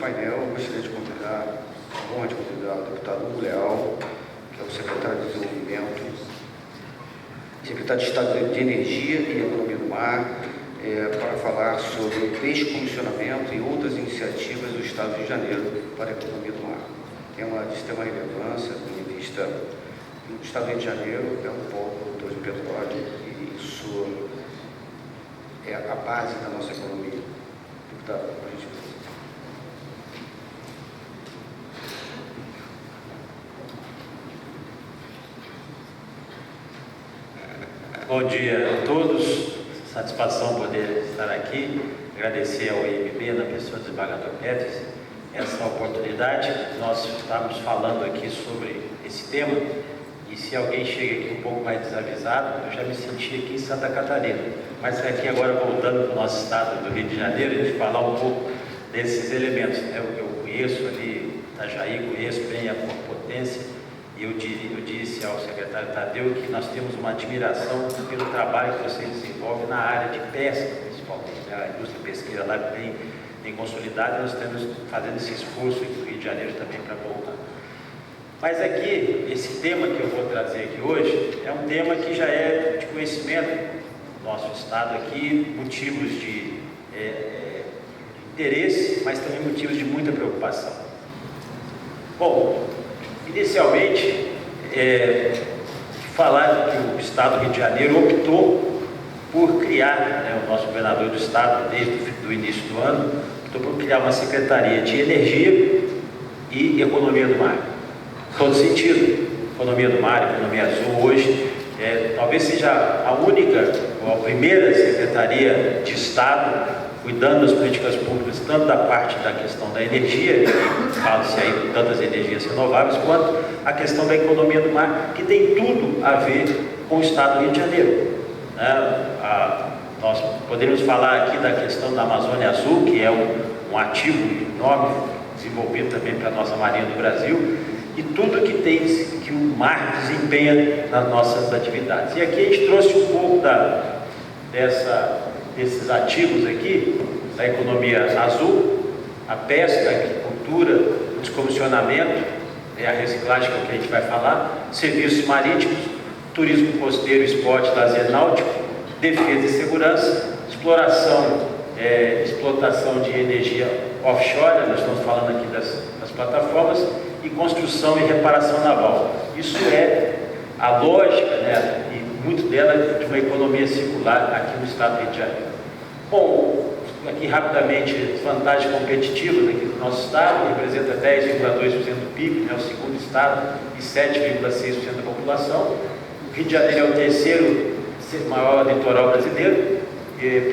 painel, eu gostaria de convidar, a honra de convidar o deputado Hugo Leal, que é o secretário de Desenvolvimento, secretário de Estado de Energia e Economia do Mar, para falar sobre o descomissionamento e outras iniciativas do Estado do Rio de Janeiro para a economia do mar. Tema de extrema relevância, tendo em vista que o Estado do Rio de Janeiro é um polo produtor de petróleo e isso é a base da nossa economia. Deputado, a gente... Bom dia a todos, satisfação poder estar aqui, agradecer ao IMB, na pessoa do desembargador Petris, essa oportunidade. Nós estamos falando aqui sobre esse tema e se alguém chega aqui um pouco mais desavisado, eu já me senti aqui em Santa Catarina, mas aqui agora voltando para o nosso estado do Rio de Janeiro, a gente falar um pouco desses elementos. Eu conheço ali Itajaí, conheço bem a potência. Eu disse ao secretário Tadeu que nós temos uma admiração pelo trabalho que vocês desenvolvem na área de pesca, principalmente. A indústria pesqueira lá bem consolidada, e nós estamos fazendo esse esforço aqui no Rio de Janeiro também para voltar. Mas aqui, esse tema que eu vou trazer aqui hoje, é um tema que já é de conhecimento do nosso Estado aqui, motivos de interesse, mas também motivos de muita preocupação. Bom, inicialmente, falar que o Estado do Rio de Janeiro optou por criar, o nosso governador do Estado, desde o início do ano, optou por criar uma Secretaria de Energia e Economia do Mar. Todo sentido, Economia do Mar, Economia Azul, hoje, talvez seja a única, ou a primeira Secretaria de Estado cuidando das políticas públicas, tanto da parte da questão da energia, fala-se aí de tantas energias renováveis, quanto a questão da economia do mar, que tem tudo a ver com o Estado do Rio de Janeiro. Nós poderíamos falar aqui da questão da Amazônia Azul, que é um ativo enorme, desenvolvido também para a nossa Marinha do Brasil, e tudo que o mar desempenha nas nossas atividades. E aqui a gente trouxe um pouco desses ativos aqui, da economia azul, a pesca, a agricultura, o descomissionamento, a reciclagem, que é o que a gente vai falar, serviços marítimos, turismo costeiro, esporte, lazer náutico, defesa e segurança, explotação de energia offshore, nós estamos falando aqui das plataformas, e construção e reparação naval. Isso é a lógica, e muito dela de uma economia circular aqui no Estado do Rio de Janeiro. Bom, aqui rapidamente, as vantagens competitivas aqui do nosso Estado, representa 10,2% do PIB, o segundo Estado, e 7,6% da população. O Rio de Janeiro é o terceiro maior litoral brasileiro,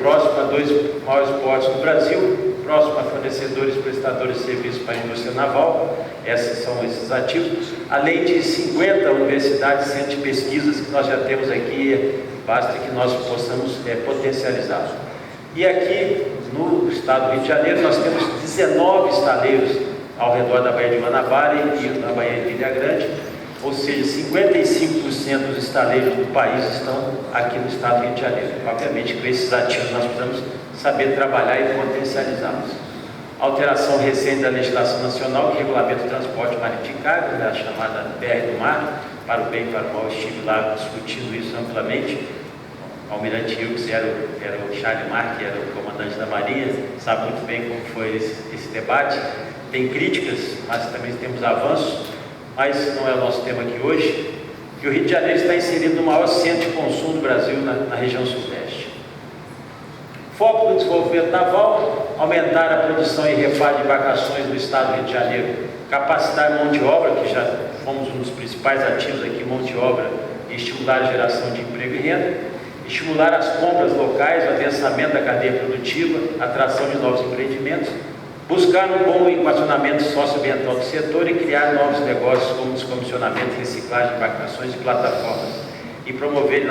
próximo a dois maiores portos do Brasil, próximo a fornecedores e prestadores de serviços para a indústria naval. Esses são esses ativos, além de 50 universidades e centros de pesquisas que nós já temos aqui, basta que nós possamos potencializá-los. E aqui no Estado do Rio de Janeiro nós temos 19 estaleiros ao redor da Baía de Guanabara e na Baía de Ilha Grande, ou seja, 55% dos estaleiros do país estão aqui no Estado do Rio de Janeiro. Obviamente, com esses ativos nós precisamos saber trabalhar e potencializá-los. Alteração recente da legislação nacional que regulamenta o transporte marítimo de carga, a chamada BR do Mar, para o bem e para o mal. Estive lá discutindo isso amplamente. O almirante Hughes era o Charles Mark, que era o comandante da Marinha, sabe muito bem como foi esse debate. Tem críticas, mas também temos avanços, mas não é o nosso tema aqui hoje, que o Rio de Janeiro está inserido no maior centro de consumo do Brasil na região sudeste. Foco no desenvolvimento naval, aumentar a produção e reparo de embarcações no Estado do Rio de Janeiro, capacitar a mão de obra, que já fomos um dos principais ativos aqui, mão de obra, e estimular a geração de emprego e renda, estimular as compras locais, o adensamento da cadeia produtiva, atração de novos empreendimentos, buscar um bom equacionamento socioambiental do setor e criar novos negócios como descomissionamento, reciclagem de embarcações e plataformas, e promover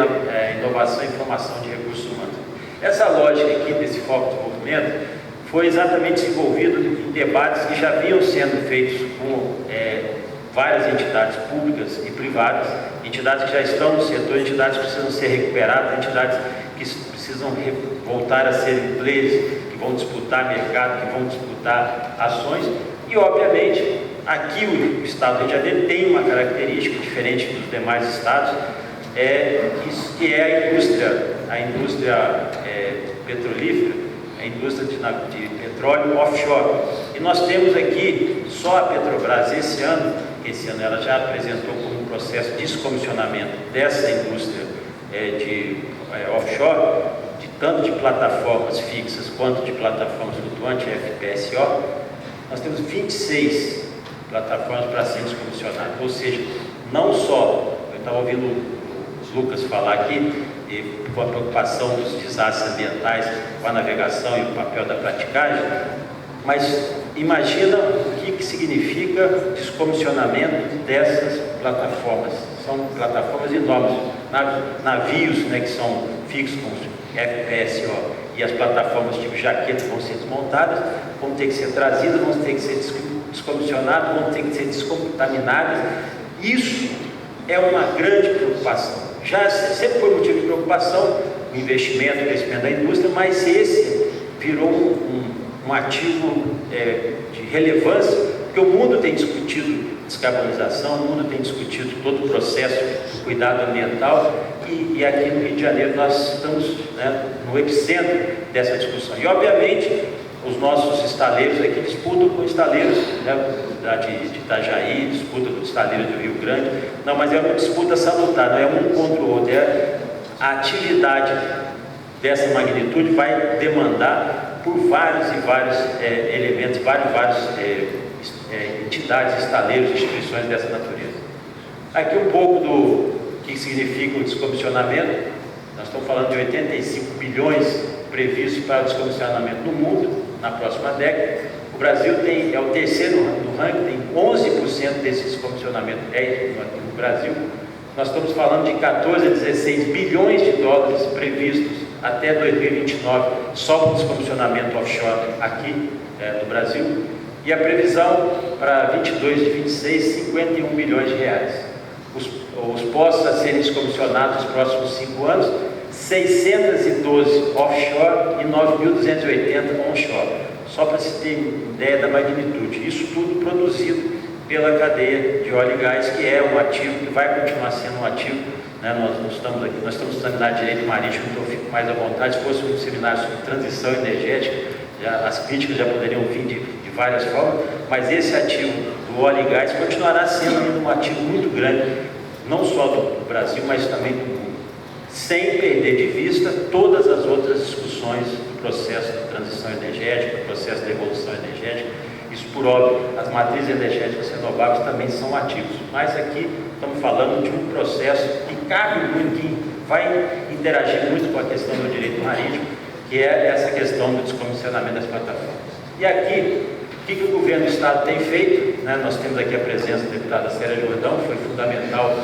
inovação e formação de recursos humanos. Essa lógica aqui desse foco de desenvolvimento foi exatamente desenvolvido em debates que já vinham sendo feitos com várias entidades públicas e privadas, entidades que já estão no setor, entidades que precisam ser recuperadas, entidades que precisam voltar a ser inglês, que vão disputar mercado, que vão disputar ações. E, obviamente, aqui o Estado do Rio de Janeiro tem uma característica diferente dos demais estados, que é a indústria petrolífera, a indústria de petróleo offshore. E nós temos aqui só a Petrobras esse ano ela já apresentou como um processo de descomissionamento dessa indústria de offshore, tanto de plataformas fixas quanto de plataformas flutuantes, FPSO. Nós temos 26 plataformas para serem descomissionadas, ou seja, não só, eu estava ouvindo o Lucas falar aqui, com a preocupação dos desastres ambientais, com a navegação e o papel da praticagem, mas imagina o que significa descomissionamento dessas plataformas. São plataformas enormes, navios, né, que são fixos com FPSO, e as plataformas tipo jaqueta vão ser desmontadas, vão ter que ser trazidas, vão ter que ser descomissionadas, vão ter que ser descontaminadas. Isso é uma grande preocupação. Já sempre foi motivo de preocupação o investimento, o crescimento da indústria, mas esse virou um ativo de relevância, porque o mundo tem discutido descarbonização, o mundo tem discutido todo o processo do cuidado ambiental, e aqui no Rio de Janeiro nós estamos, né, no epicentro dessa discussão. E, obviamente, os nossos estaleiros aqui disputam com estaleiros, né, de Itajaí, disputam com estaleiros do Rio Grande. Não, mas é uma disputa salutar, não é um contra o outro. A atividade dessa magnitude vai demandar por vários e vários elementos, várias entidades, estaleiros, instituições dessa natureza. Aqui um pouco do que significa o descomissionamento. Nós estamos falando de 85 bilhões previstos para o descomissionamento no mundo na próxima década. O Brasil é o terceiro no ranking, tem 11% desse descomissionamento no Brasil. Nós estamos falando de 14 a 16 bilhões de dólares previstos até 2029, só para o descomissionamento offshore aqui do Brasil. E a previsão para 22 e 26, 51 bilhões de reais. Os postos a serem descomissionados nos próximos 5 anos, 612 offshore e 9.280 onshore. Só para se ter ideia da magnitude. Isso tudo produzido pela cadeia de óleo e gás, que é um ativo, que vai continuar sendo um ativo. Né? Nós estamos no seminário de Direito Marítimo, então eu fico mais à vontade. Se fosse um seminário sobre transição energética, as críticas já poderiam vir de várias formas, mas esse ativo do óleo e gás continuará sendo um ativo muito grande, não só do Brasil, mas também do mundo, sem perder de vista todas as outras discussões do processo de transição energética, do processo de evolução energética. Isso, por óbvio, as matrizes energéticas renováveis também são ativos, mas aqui estamos falando de um processo que cabe muito, que vai interagir muito com a questão do direito marítimo, que é essa questão do descomissionamento das plataformas. E aqui, o que o governo do Estado tem feito? Né? Nós temos aqui a presença da deputada Célia Jordão, que foi fundamental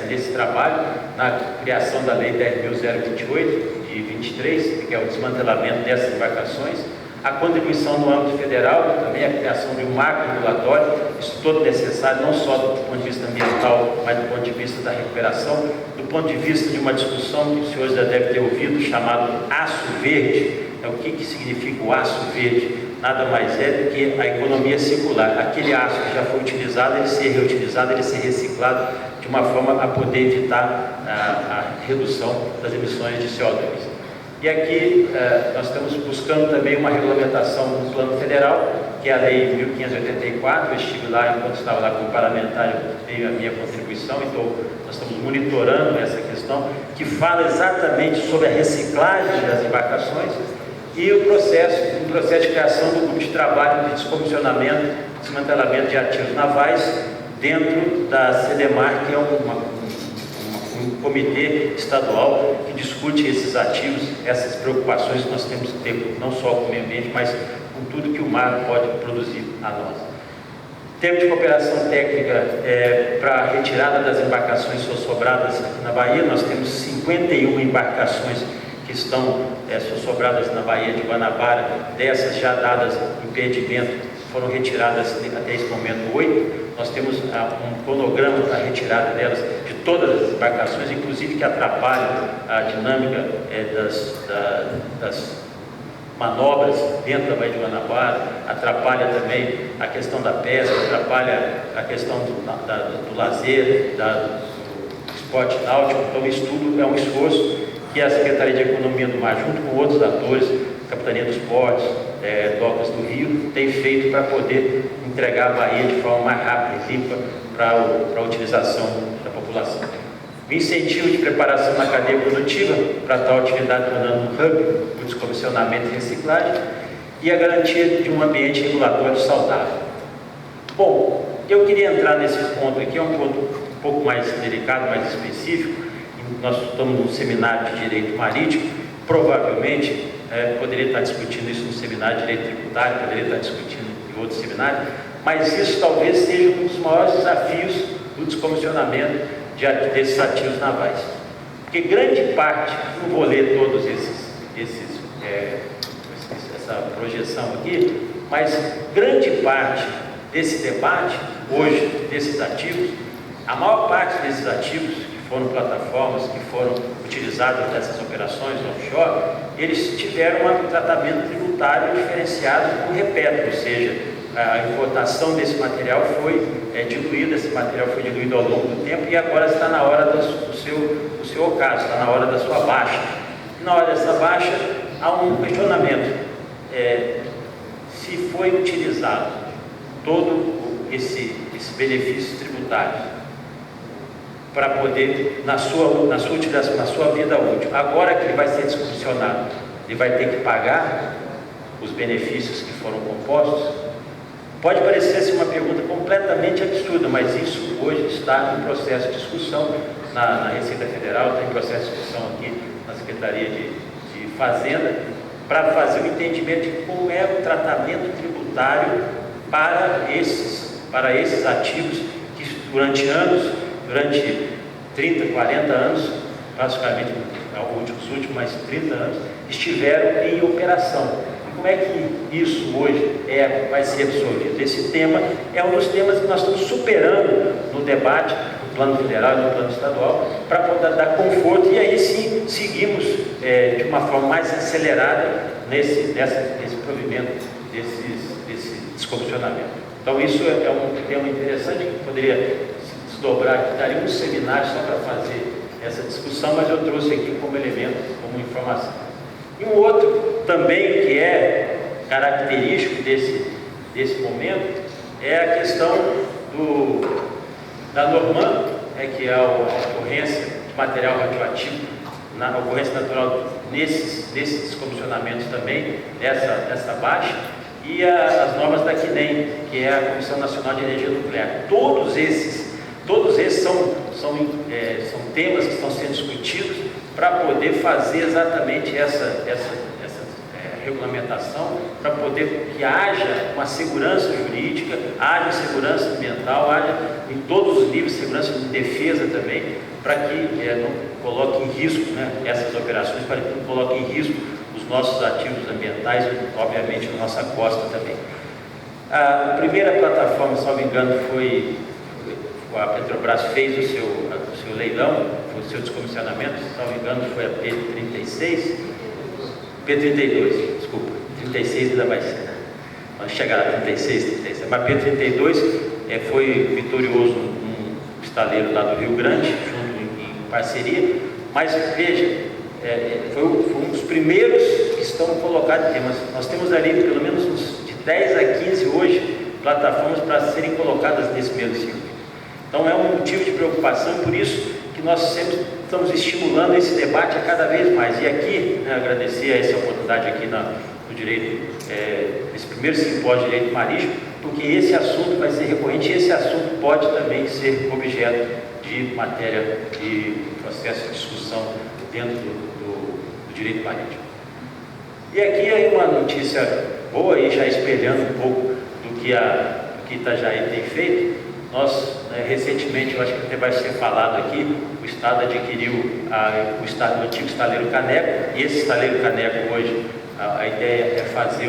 nesse trabalho, na criação da Lei 10.028, de 23, que é o desmantelamento dessas embarcações, a contribuição no âmbito federal, também a criação de um marco regulatório, isso todo necessário, não só do ponto de vista ambiental, mas do ponto de vista da recuperação, do ponto de vista de uma discussão que os senhores já devem ter ouvido, chamado aço verde. O que significa o aço verde? Nada mais é do que a economia circular. Aquele aço que já foi utilizado, ele ser reutilizado, ele ser reciclado de uma forma a poder evitar a redução das emissões de CO2. E aqui nós estamos buscando também uma regulamentação no plano federal, que é a Lei 1584. Eu estive lá, enquanto estava lá como parlamentar, eu dei a minha contribuição, então nós estamos monitorando essa questão, que fala exatamente sobre a reciclagem das embarcações e o processo de criação do grupo de trabalho de descomissionamento, desmantelamento de ativos navais dentro da CDMAR, que é um comitê estadual que discute esses ativos, essas preocupações que nós temos que ter, não só com o meio ambiente, mas com tudo que o mar pode produzir a nós. Em termos de cooperação técnica para a retirada das embarcações sossobradas aqui na Bahia, nós temos 51 embarcações que estão sossobradas na Baía de Guanabara. Dessas já dadas impedimento, foram retiradas até esse momento 8. Nós temos um cronograma para a retirada delas, de todas as embarcações, inclusive que atrapalham a dinâmica manobras dentro da Baía de Guanabara, atrapalha também a questão da pesca, atrapalha a questão do lazer, do esporte náutico. Então, isso tudo é um esforço que a Secretaria de Economia do Mar, junto com outros atores, Capitania dos Portos, Docas do Rio, tem feito para poder entregar a Bahia de forma mais rápida e limpa para a utilização da população. O incentivo de preparação na cadeia produtiva para tal atividade tornando um hub do descomissionamento e reciclagem e a garantia de um ambiente regulatório saudável. Bom, eu queria entrar nesse ponto aqui, é um ponto um pouco mais delicado, mais específico. Nós estamos num seminário de Direito Marítimo, provavelmente poderia estar discutindo isso no seminário de Direito Tributário, poderia estar discutindo em outro seminário, mas isso talvez seja um dos maiores desafios do descomissionamento desses ativos navais. Porque grande parte, não vou ler todos essa projeção aqui, mas grande parte desse debate hoje, desses ativos, a maior parte desses ativos que foram plataformas, que foram utilizadas nessas operações offshore, eles tiveram um tratamento tributário diferenciado com repeto, ou seja, a importação desse material foi diluída, esse material foi diluído ao longo do tempo e agora está na hora do seu ocaso, está na hora da sua baixa. E na hora dessa baixa, há um questionamento. Se foi utilizado todo esse benefício tributário para poder, na sua utilização, na sua vida útil, agora que ele vai ser descomissionado, ele vai ter que pagar os benefícios que foram compostos? Pode parecer ser uma pergunta completamente absurda, mas isso hoje está em processo de discussão na Receita Federal, está em processo de discussão aqui na Secretaria de Fazenda, para fazer o entendimento de como é o tratamento tributário para esses ativos que durante 30, 40 anos, praticamente os últimos mais 30 anos, estiveram em operação. Como é que isso hoje vai ser absorvido? Esse tema é um dos temas que nós estamos superando no debate do plano federal e do plano estadual, para poder dar conforto e aí sim seguimos de uma forma mais acelerada nesse provimento desse descomissionamento. Então isso é um tema interessante que poderia se desdobrar aqui, daria um seminário só para fazer essa discussão, mas eu trouxe aqui como elemento, como informação. E um outro também que é característico desse momento é a questão da Norman, que é a ocorrência de material radioativo, na ocorrência natural nesses descomissionamentos também, dessa baixa, e as normas da CNEM, que é a Comissão Nacional de Energia Nuclear. Todos esses são temas que estão sendo discutidos para poder fazer exatamente essa regulamentação, para poder que haja uma segurança jurídica, haja segurança ambiental, haja em todos os níveis segurança de defesa também, para que não coloque em risco essas operações, para que não coloque em risco os nossos ativos ambientais e, obviamente, a nossa costa também. A primeira plataforma, se não me engano, a Petrobras fez o seu leilão, o seu descomissionamento, se não me engano, foi a P32, desculpa, 36 ainda vai ser, vamos chegar a 36, mas P32 foi vitorioso um estaleiro lá do Rio Grande, junto em parceria, mas veja, foi um dos primeiros que estão colocados em temas. Nós temos ali pelo menos de 10 a 15 hoje plataformas para serem colocadas nesse mesmo circuito. Então é um motivo de preocupação, por isso que nós sempre estamos estimulando esse debate a cada vez mais. E aqui, agradecer a essa oportunidade aqui no direito, esse primeiro simpósio de direito marítimo, porque esse assunto vai ser recorrente e esse assunto pode também ser objeto de matéria de processo de discussão dentro do direito marítimo. E aqui aí uma notícia boa, aí já espelhando um pouco do que Itajaí tem feito. Nós, recentemente, eu acho que até vai ser falado aqui, o Estado adquiriu o antigo estaleiro Caneco, e esse estaleiro Caneco hoje, a ideia é fazer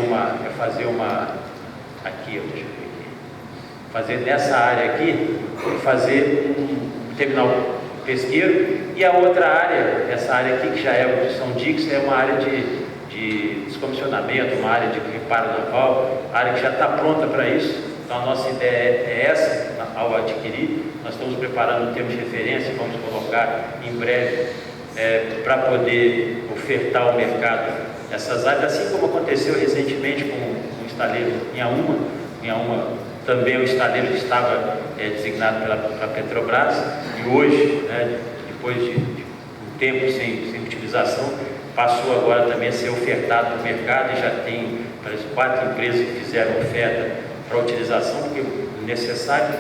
fazer nessa área aqui, fazer um terminal pesqueiro, e a outra área, essa área aqui que já é o de São Dix, é uma área de descomissionamento, uma área de reparo naval, área que já está pronta para isso. Então a nossa ideia é essa, ao adquirir. Nós estamos preparando um termo de referência, vamos colocar em breve para poder ofertar ao mercado essas áreas, assim como aconteceu recentemente com o estaleiro Inhaúma também o estaleiro estava designado pela Petrobras, e hoje, depois de um tempo sem utilização, passou agora também a ser ofertado no mercado, e já tem, parece, 4 empresas que fizeram oferta para utilização, porque é necessário,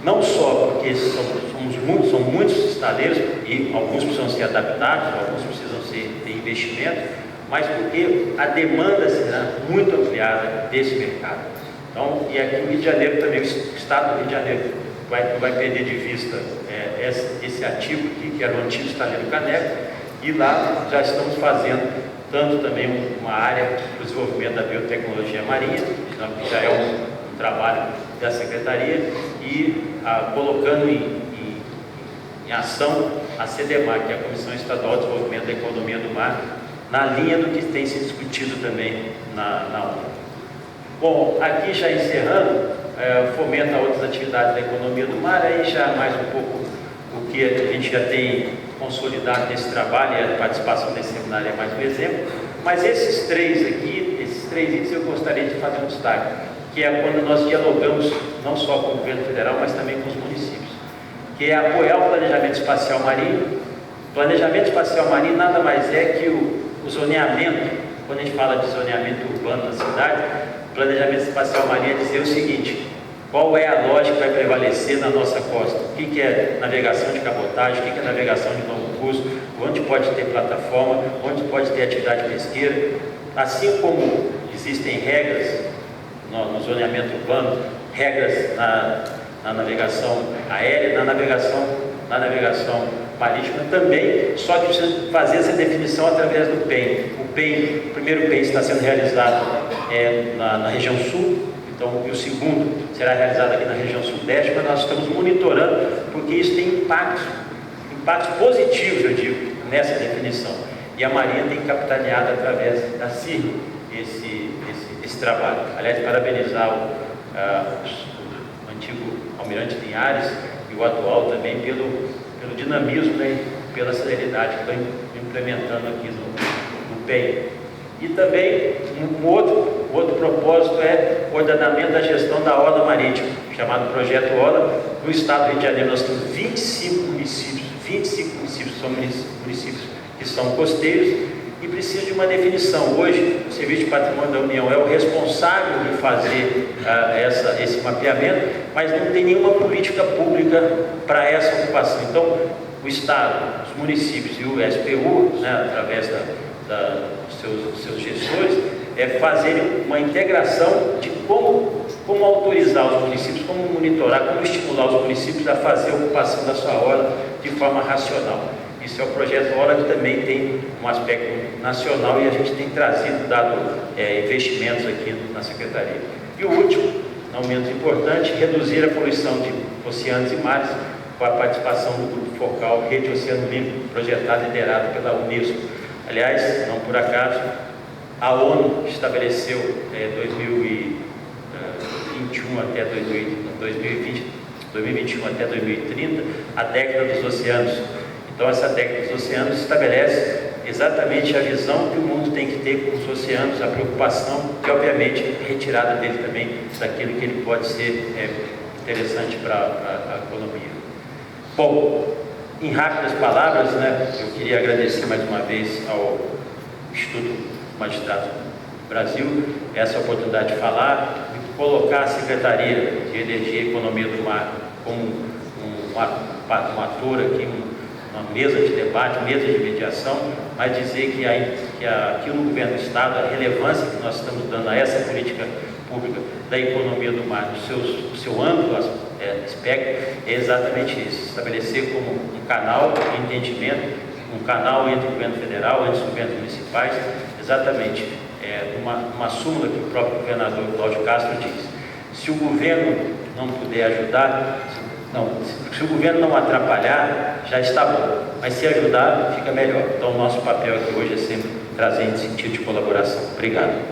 não só porque são muitos estaleiros, e alguns precisam ser adaptados, alguns precisam ter investimento, mas porque a demanda será muito ampliada desse mercado. Então, e aqui no Rio de Janeiro também, o Estado do Rio de Janeiro não vai perder de vista esse ativo aqui, que era o antigo estaleiro Caneco, e lá já estamos fazendo tanto também uma área para o desenvolvimento da biotecnologia marinha, que já é um trabalho da Secretaria, e colocando em ação a CDMAR, que é a Comissão Estadual de Desenvolvimento da Economia do Mar, na linha do que tem sido discutido também na ONU. Bom, aqui já encerrando, fomenta outras atividades da economia do mar, aí já mais um pouco o que a gente já tem consolidado nesse trabalho, e a participação desse seminário é mais um exemplo, mas esses três itens eu gostaria de fazer um destaque, que é quando nós dialogamos não só com o governo federal, mas também com os municípios, que é apoiar o planejamento espacial marinho. Planejamento espacial marinho nada mais é que o zoneamento. Quando a gente fala de zoneamento urbano da cidade, planejamento espacial marinho é dizer o seguinte: qual é a lógica que vai prevalecer na nossa costa? O que é navegação de cabotagem, o que é navegação de longo curso, onde pode ter plataforma, onde pode ter atividade pesqueira. Assim como existem regras no zoneamento urbano, regras na navegação aérea, na navegação marítima também, só que precisa fazer essa definição através do PEM. O primeiro PEM está sendo realizado na região sul, então, e o segundo será realizado aqui na região sudeste, mas nós estamos monitorando, porque isso tem impactos positivos, eu digo, nessa definição. E a Marinha tem capitaneado através da CIR esse trabalho. Aliás, parabenizar o antigo almirante Linhares e o atual também pelo dinamismo, né, e pela celeridade que estão implementando aqui no PEI. E também um outro propósito é o ordenamento da gestão da orla marítima, chamado Projeto Orla. No estado do Rio de Janeiro nós temos 25 municípios são municípios que são costeiros e precisa de uma definição. Hoje o Serviço de Patrimônio da União é o responsável de fazer esse mapeamento, mas não tem nenhuma política pública para essa ocupação. Então o Estado, os municípios e o SPU, né, através dos seus gestores, fazerem uma integração de como autorizar os municípios, como monitorar, como estimular os municípios a fazer a ocupação da sua orla de forma racional. Isso é o projeto Orla, que também tem um aspecto nacional, e a gente tem dado investimentos aqui na Secretaria. E o último, não menos importante, reduzir a poluição de oceanos e mares, com a participação do Grupo Focal Rede Oceano Limpo, projetado e liderado pela Unesco. Aliás, não por acaso, a ONU estabeleceu 2021 até 2021 até 2030 a década dos oceanos. Então essa década dos oceanos estabelece exatamente a visão que o mundo tem que ter com os oceanos, a preocupação e obviamente retirada dele também daquilo que ele pode ser interessante para a economia. Bom, em rápidas palavras, né, eu queria agradecer mais uma vez ao Instituto Magistrados do Brasil essa oportunidade de falar, de colocar a Secretaria de Energia e Economia do Mar como um ator aqui, uma mesa de debate, mesa de mediação, mas dizer que aqui no governo do Estado, a relevância que nós estamos dando a essa política pública da economia do mar, no seu amplo espectro, é exatamente isso: estabelecer como um canal de entendimento, um canal entre o governo federal, entre os governos municipais, exatamente uma súmula que o próprio governador Cláudio Castro diz: se o governo não puder ajudar, Não, se o governo não atrapalhar, já está bom, mas se ajudar, fica melhor. Então, o nosso papel aqui hoje é sempre trazer em sentido de colaboração. Obrigado.